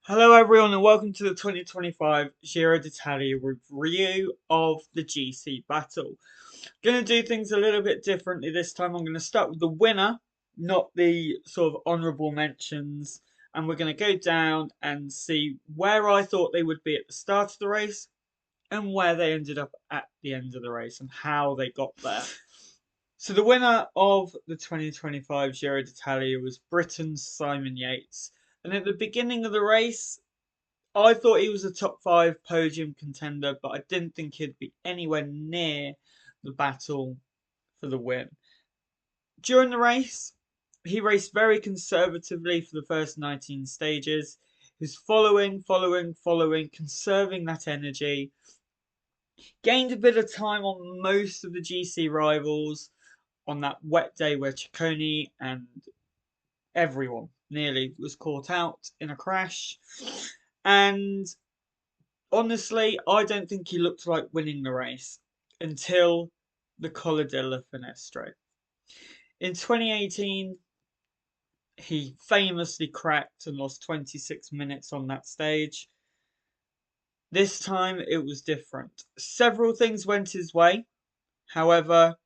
Hello everyone and welcome to the 2025 Giro d'Italia review of the GC battle. Going to do things a little bit differently this time. I'm going to start with the winner, not the sort of honourable mentions, and we're going to go down and see where I thought they would be at the start of the race and where they ended up at the end of the race and how they got there. So the winner of the 2025 Giro d'Italia was Britain's Simon Yates. And at the beginning of the race, I thought he was a top five podium contender, but I didn't think he'd be anywhere near the battle for the win. During the race, he raced very conservatively for the first 19 stages. He was following, conserving that energy. Gained a bit of time on most of the GC rivals on that wet day where Ciccone and everyone nearly was caught out in a crash. And honestly, I don't think he looked like winning the race until the Colla della Finestra. In 2018, he famously cracked and lost 26 minutes on that stage. This time it was different. Several things went his way. However,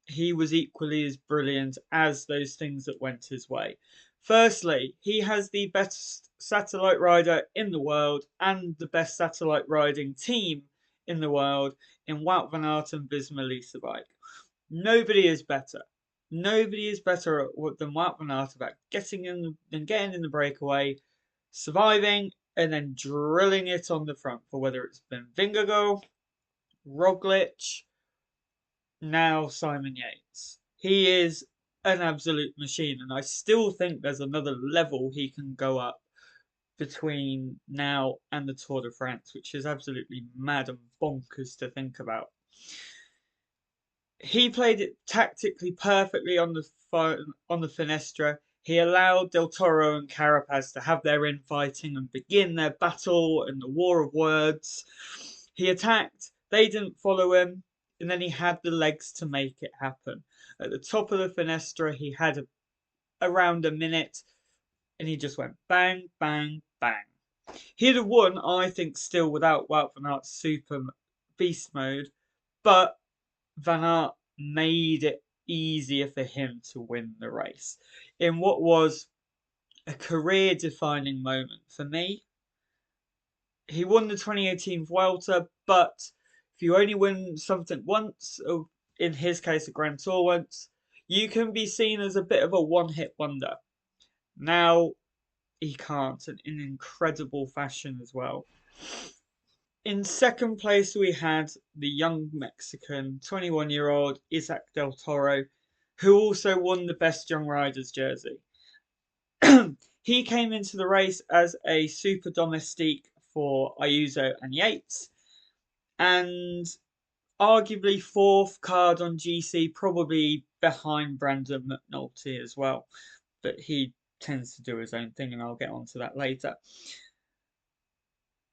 he was equally as brilliant as those things that went his way. Firstly, he has the best satellite rider in the world and the best satellite riding team in the world in Wout van Aert and Visma Leasebike. Nobody is better. Nobody is better than Wout van Aert about getting in the breakaway, surviving, and then drilling it on the front for whether it's been Vingegaard, Roglic, now Simon Yates. He is an absolute machine, and I still think there's another level he can go up between now and the Tour de France, which is absolutely mad and bonkers to think about. He played it tactically perfectly on the Finestra. He allowed Del Toro and Carapaz to have their infighting and begin their battle and the war of words. He attacked, they didn't follow him, and then he had the legs to make it happen. At the top of the Finestra, he had around a minute, and he just went bang, bang, bang. He'd have won, I think, still without Wout van Aert's super beast mode, but Van Aert made it easier for him to win the race in what was a career defining moment for me. He won the 2018 Vuelta, but if you only win something once, or in his case a Grand Tour once, you can be seen as a bit of a one-hit wonder. Now he can't, and in incredible fashion as well. In second place, we had the young Mexican 21-year-old Isaac Del Toro, who also won the Best Young Riders jersey. He came into the race as a super domestique for Ayuso and Yates, and arguably fourth card on GC, probably behind Brandon McNulty as well. But he tends to do his own thing, and I'll get onto that later.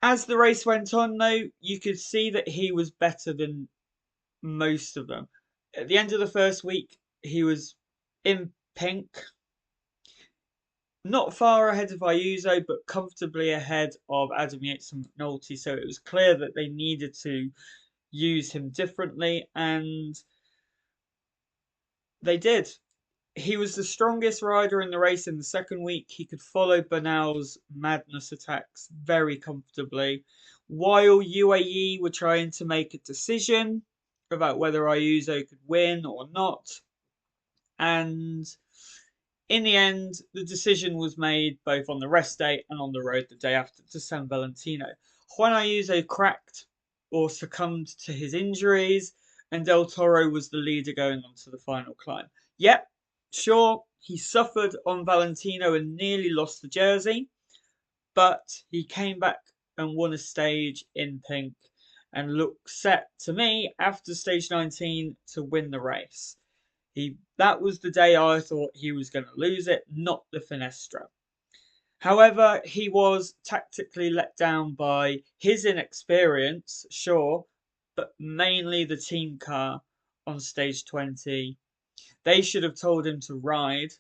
As the race went on, though, you could see that he was better than most of them. At the end of the first week, he was in pink, not far ahead of Ayuso, but comfortably ahead of Adam Yates and McNulty. So it was clear that they needed to use him differently, and they did. He was the strongest rider in the race in the second week. He could follow Bernal's madness attacks very comfortably, while UAE were trying to make a decision about whether Ayuso could win or not. And in the end, the decision was made both on the rest day and on the road the day after to San Valentino. Juan Ayuso cracked or succumbed to his injuries, and Del Toro was the leader going on to the final climb. Yep, sure, he suffered on Valentino and nearly lost the jersey, but he came back and won a stage in pink and looked set to me after stage 19 to win the race. That was the day I thought he was going to lose it, not the Finestra. However, he was tactically let down by his inexperience, sure, but mainly the team car on stage 20. They should have told him to ride,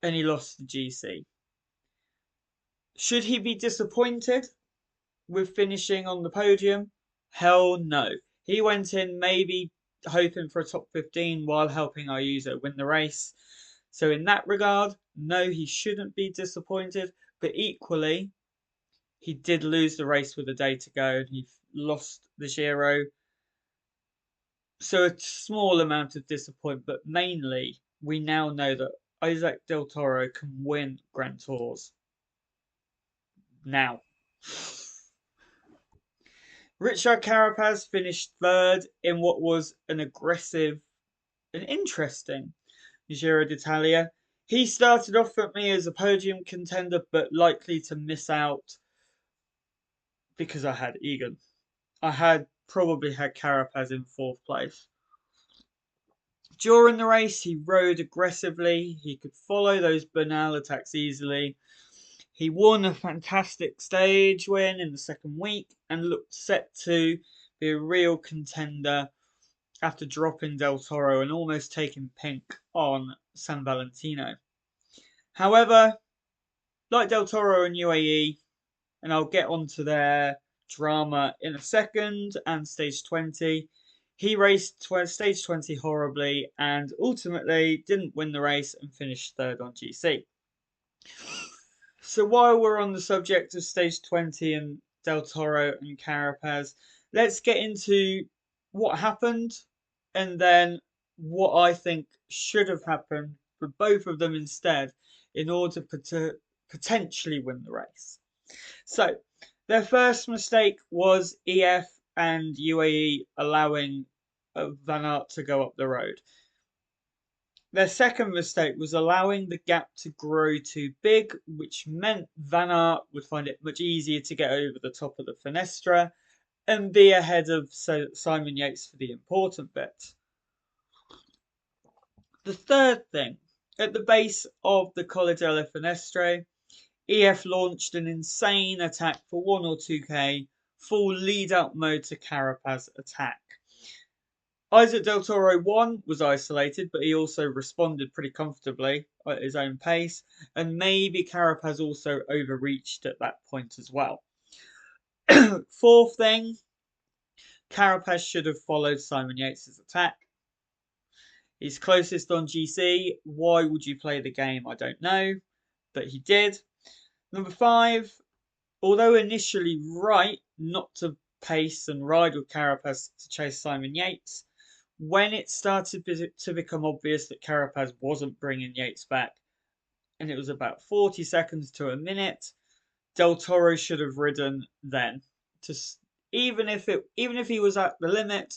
and he lost the GC. Should he be disappointed with finishing on the podium? Hell no. He went in maybe hoping for a top 15 while helping Ayuso win the race. So in that regard, no, he shouldn't be disappointed. But equally, he did lose the race with a day to go and he lost the Giro. So a small amount of disappointment, but mainly we now know that Isaac Del Toro can win Grand Tours now. Richard Carapaz finished third in what was an aggressive and interesting Giro d'Italia. He started off for me as a podium contender, but likely to miss out because I had Egan. I had probably had Carapaz in fourth place. During the race, he rode aggressively. He could follow those Bernal attacks easily. He won a fantastic stage win in the second week and looked set to be a real contender after dropping Del Toro and almost taking pink on San Valentino. However, like Del Toro and UAE, and I'll get onto their drama in a second, and stage 20, he raced stage 20 horribly and ultimately didn't win the race and finished third on GC. So while we're on the subject of stage 20 and Del Toro and Carapaz, let's get into what happened and then what I think should have happened for both of them instead in order to potentially win the race. So their first mistake was EF and UAE allowing Van Aert to go up the road. Their second mistake was allowing the gap to grow too big, which meant Van Aert would find it much easier to get over the top of the Finestra and be ahead of Simon Yates for the important bit. The third thing, at the base of the Colle delle Finestre, EF launched an insane attack for 1 or 2k, full lead-up mode to Carapaz attack. Isaac Del Toro 1 was isolated, but he also responded pretty comfortably at his own pace, and maybe Carapaz also overreached at that point as well. Fourth thing, Carapaz should have followed Simon Yates' attack. He's closest on GC. Why would you play the game? I don't know, but he did. Number 5, although initially right not to pace and ride with Carapaz to chase Simon Yates, when it started to become obvious that Carapaz wasn't bringing Yates back, and it was about 40 seconds to a minute, Del Toro should have ridden then. Even if he was at the limit,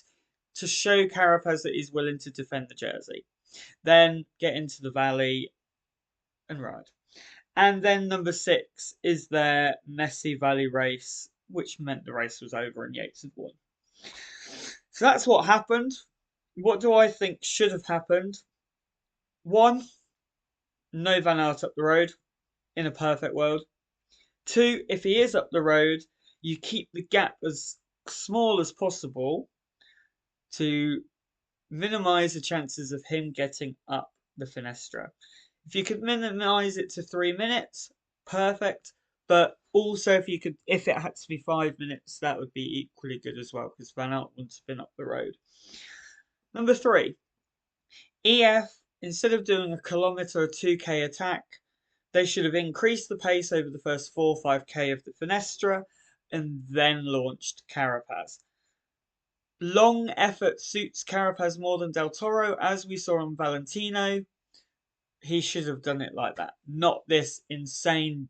to show Carapaz that he's willing to defend the jersey. Then get into the valley and ride. And then number 6 is their messy valley race, which meant the race was over and Yates had won. So that's what happened. What do I think should have happened? 1, no Van Aert up the road in a perfect world. 2, if he is up the road, you keep the gap as small as possible to minimize the chances of him getting up the Finestra. If you could minimize it to 3 minutes, perfect. But also if it had to be 5 minutes, that would be equally good as well, because Van Aert wouldn't have been up the road. Number 3, EF, instead of doing a kilometre or 2k attack, they should have increased the pace over the first 4 or 5k of the Finestra and then launched Carapaz. Long effort suits Carapaz more than Del Toro, as we saw on Valentino. He should have done it like that, not this insane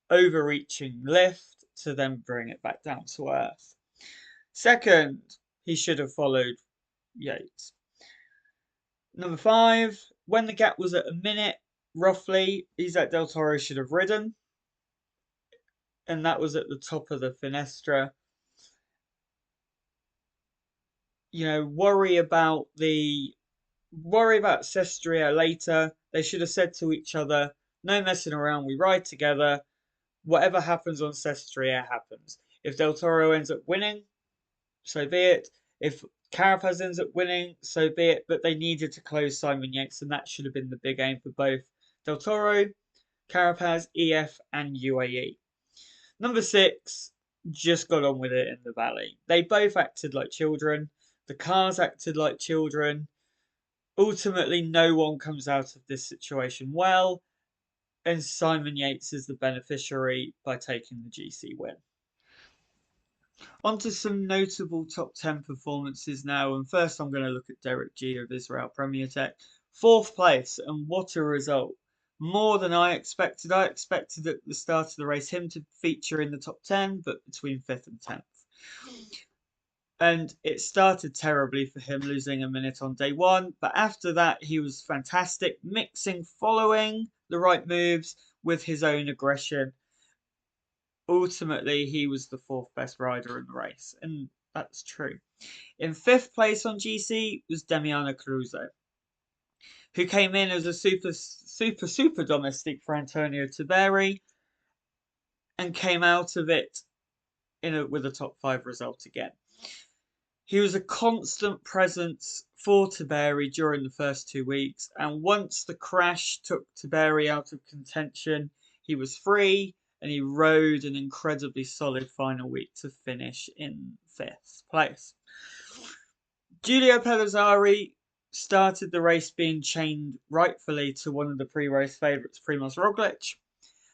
overreaching lift to then bring it back down to earth. Second, he should have followed Yates. Number 5, when the gap was at a minute, roughly, Isaac Del Toro should have ridden. And that was at the top of the Finestra. You know, worry about Sestria later. They should have said to each other, no messing around, we ride together. Whatever happens on Sestria happens. If Del Toro ends up winning, so be it. If Carapaz ends up winning, so be it. But they needed to close Simon Yates, and that should have been the big aim for both Del Toro Carapaz, EF, and UAE. Number 6 just got on with it in the valley. They both acted like children. The cars acted like children. Ultimately, no one comes out of this situation well, and Simon Yates is the beneficiary by taking the GC win. On to some notable top 10 performances now, and first I'm going to look at Derek G of Israel Premier Tech. 4th place, and what a result. More than I expected. I expected at the start of the race him to feature in the top 10, but between 5th and 10th. And it started terribly for him, losing a minute on day 1, but after that he was fantastic, mixing following the right moves with his own aggression. Ultimately, he was the 4th best rider in the race, and that's true. In 5th place on GC was Damiano Caruso, who came in as a super domestic for Antonio Tiberi and came out of it with a top 5 result again. He was a constant presence for Tiberi during the first 2 weeks, and once the crash took Tiberi out of contention, he was free and he rode an incredibly solid final week to finish in 5th place. Giulio Pellizzari started the race being chained rightfully to one of the pre-race favourites, Primoz Roglic.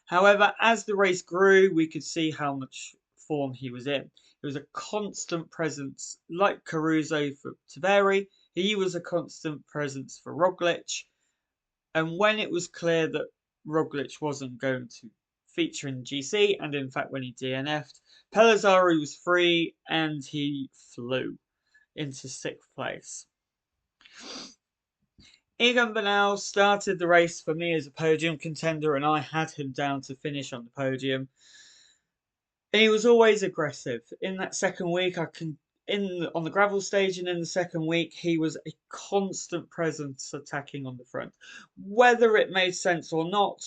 However, as the race grew, we could see how much form he was in. He was a constant presence, like Caruso for Tiberi. He was a constant presence for Roglic. And when it was clear that Roglic wasn't going to feature in GC, and in fact when he DNF'd, Pellizzari was free and he flew into 6th place. Egan Bernal started the race for me as a podium contender, and I had him down to finish on the podium. And he was always aggressive. In that second week, on the gravel stage and in the second week, he was a constant presence attacking on the front. Whether it made sense or not,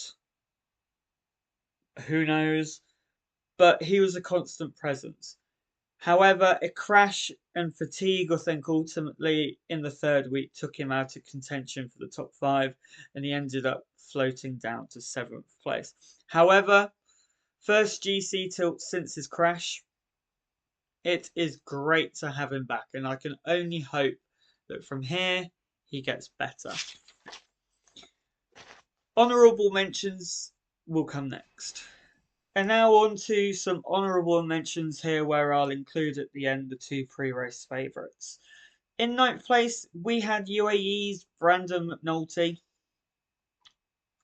who knows? But he was a constant presence. However, a crash and fatigue, I think, ultimately in the 3rd week took him out of contention for the top 5, and he ended up floating down to 7th place. However, first GC tilt since his crash. It is great to have him back, and I can only hope that from here he gets better. Honourable mentions will come next. And now on to some honourable mentions here, where I'll include at the end the 2 pre-race favourites. In 9th place, we had UAE's Brandon McNulty.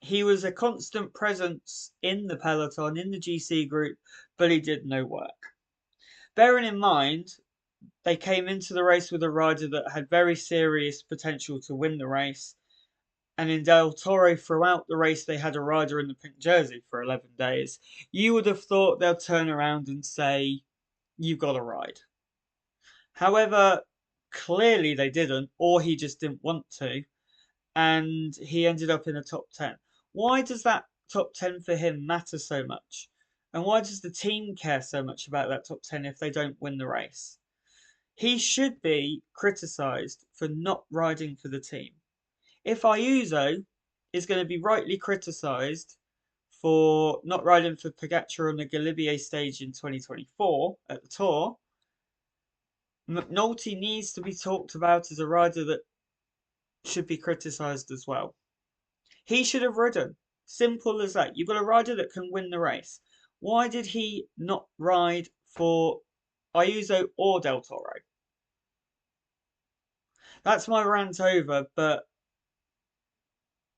He was a constant presence in the peloton, in the GC group, but he did no work. Bearing in mind, they came into the race with a rider that had very serious potential to win the race. And in Del Toro, throughout the race, they had a rider in the pink jersey for 11 days. You would have thought they'll turn around and say, you've got a ride. However, clearly they didn't, or he just didn't want to. And he ended up in the top 10. Why does that top 10 for him matter so much? And why does the team care so much about that top 10 if they don't win the race? He should be criticised for not riding for the team. If Ayuso is going to be rightly criticised for not riding for Pogacar on the Galibier stage in 2024 at the Tour, McNulty needs to be talked about as a rider that should be criticised as well. He should have ridden. Simple as that. You've got a rider that can win the race. Why did he not ride for Ayuso or Del Toro? That's my rant over, but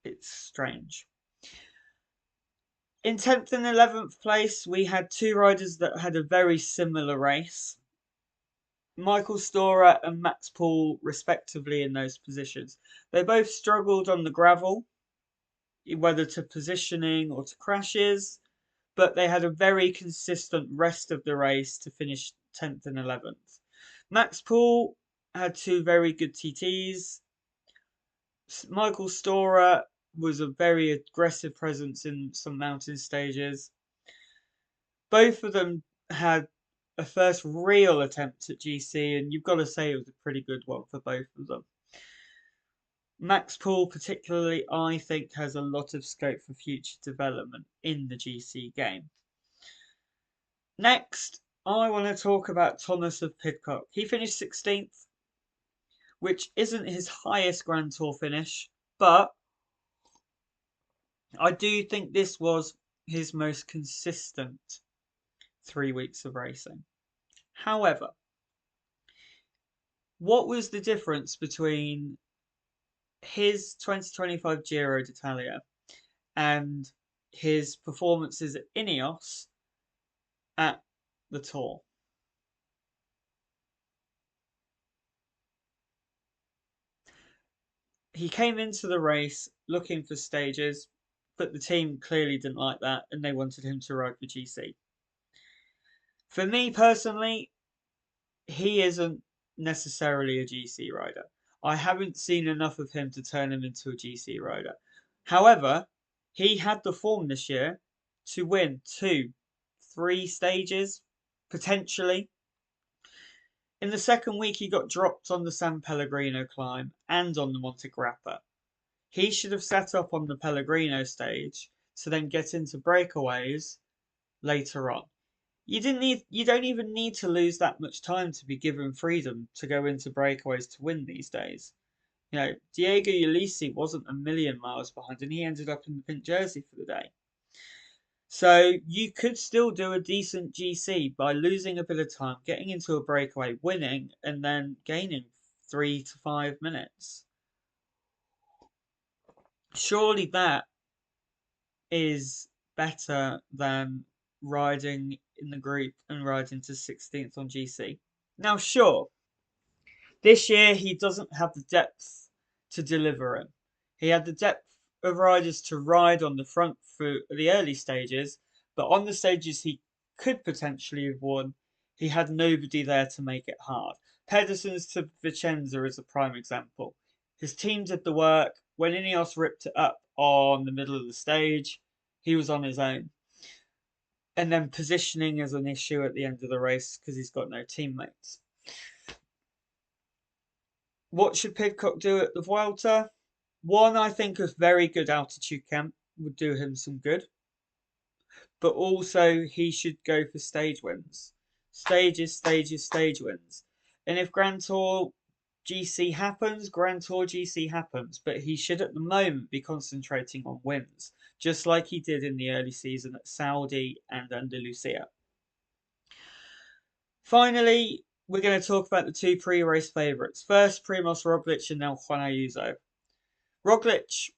it's strange. In 10th and 11th place, we had 2 riders that had a very similar race. Michael Storer and Max Poole, respectively, in those positions. They both struggled on the gravel, whether to positioning or to crashes, but they had a very consistent rest of the race to finish 10th and 11th. Max Poole had 2 very good TTs. Michael Storer was a very aggressive presence in some mountain stages. Both of them had a first real attempt at GC, and you've got to say it was a pretty good one for both of them. Max Paul, particularly, I think has a lot of scope for future development in the GC game. Next, I want to talk about Thomas of Pidcock. He finished 16th, which isn't his highest Grand Tour finish, but I do think this was his most consistent 3 weeks of racing. However, what was the difference between his 2025 Giro d'Italia and his performances at Ineos at the Tour? He came into the race looking for stages, but the team clearly didn't like that and they wanted him to ride the GC. For me personally, he isn't necessarily a GC rider. I haven't seen enough of him to turn him into a GC rider. However, he had the form this year to win 2, 3 stages, potentially. In the second week, he got dropped on the San Pellegrino climb and on the Monte Grappa. He should have set up on the Pellegrino stage to then get into breakaways later on. You don't even need to lose that much time to be given freedom to go into breakaways to win these days. You know, Diego Ulissi wasn't a million miles behind and he ended up in the pink jersey for the day. So you could still do a decent GC by losing a bit of time, getting into a breakaway, winning, and then gaining 3 to 5 minutes. Surely that is better than riding in the group and riding to 16th on GC. Now, sure, this year he doesn't have the depth to deliver him. He had the depth of riders to ride on the front for the early stages, but on the stages he could potentially have won, he had nobody there to make it hard. Pedersen's to Vicenza is a prime example. His team did the work. When Ineos ripped it up on the middle of the stage, he was on his own. And then positioning is an issue at the end of the race because he's got no teammates. What should Pidcock do at the Vuelta? One, I think a very good altitude camp would do him some good. But also he should go for stage wins. Stage wins. And if Grand Tour GC happens, Grand Tour GC happens. But he should at the moment be concentrating on wins, just like he did in the early season at Saudi and Andalusia. Finally, we're going to talk about the 2 pre-race favourites. First, Primoz Roglic and now Juan Ayuso. Roglic,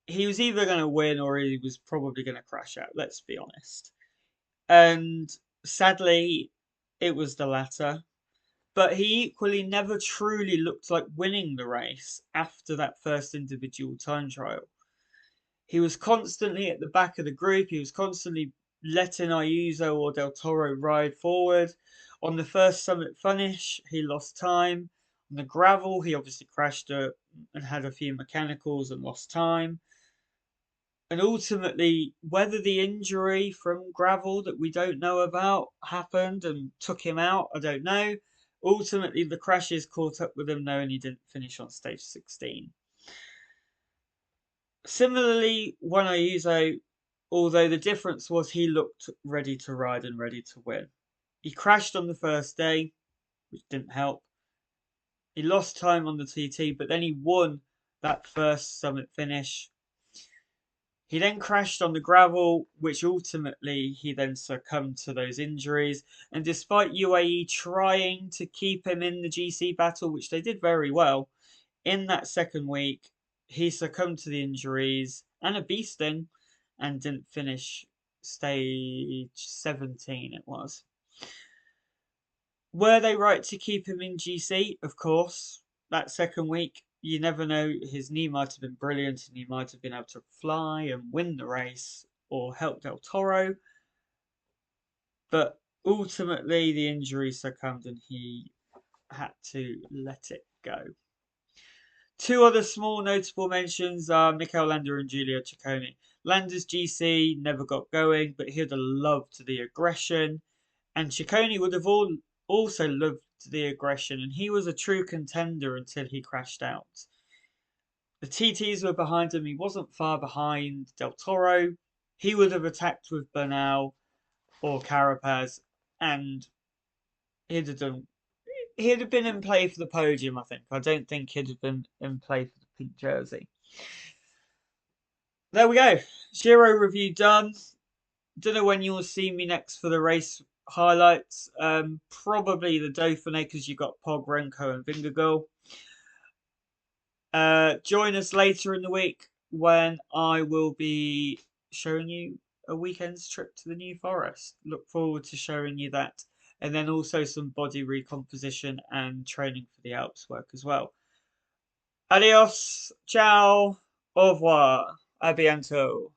he was either going to win or he was probably going to crash out, let's be honest. And sadly, it was the latter. But he equally never truly looked like winning the race after that first individual time trial. He was constantly at the back of the group. He was constantly letting Ayuso or Del Toro ride forward. On the first summit finish, he lost time. On the gravel, he obviously crashed and had a few mechanicals and lost time. And ultimately, whether the injury from gravel that we don't know about happened and took him out, I don't know. Ultimately, the crashes caught up with him though, and he didn't finish on stage 16. Similarly, Juan Ayuso, although the difference was he looked ready to ride and ready to win. He crashed on the first day, which didn't help. He lost time on the TT, but then he won that first summit finish. He then crashed on the gravel, which ultimately he then succumbed to those injuries. And despite UAE trying to keep him in the GC battle, which they did very well, in that second week, he succumbed to the injuries and a bee sting and didn't finish stage 17, it was. Were they right to keep him in GC? Of course. That second week, you never know. His knee might have been brilliant and he might have been able to fly and win the race or help Del Toro. But ultimately, the injury succumbed and he had to let it go. 2 other small notable mentions are Mikel Landa and Giulio Ciccone. Landa's GC never got going, but he'd have loved the aggression. And Ciccone would have also loved the aggression, and he was a true contender until he crashed out. The TTs were behind him. He wasn't far behind Del Toro. He would have attacked with Bernal or Carapaz, and he'd have done. He'd have been in play for the podium, I think. I don't think he'd have been in play for the pink jersey. There we go. Giro review done. Don't know when you'll see me next for the race highlights. Probably the Dauphiné because you've got Pog, Renko, and Vingegaard. Join us later in the week when I will be showing you a weekend's trip to the New Forest. Look forward to showing you that. And then also some body recomposition and training for the Alps work as well. Adios, ciao, au revoir, a bientôt.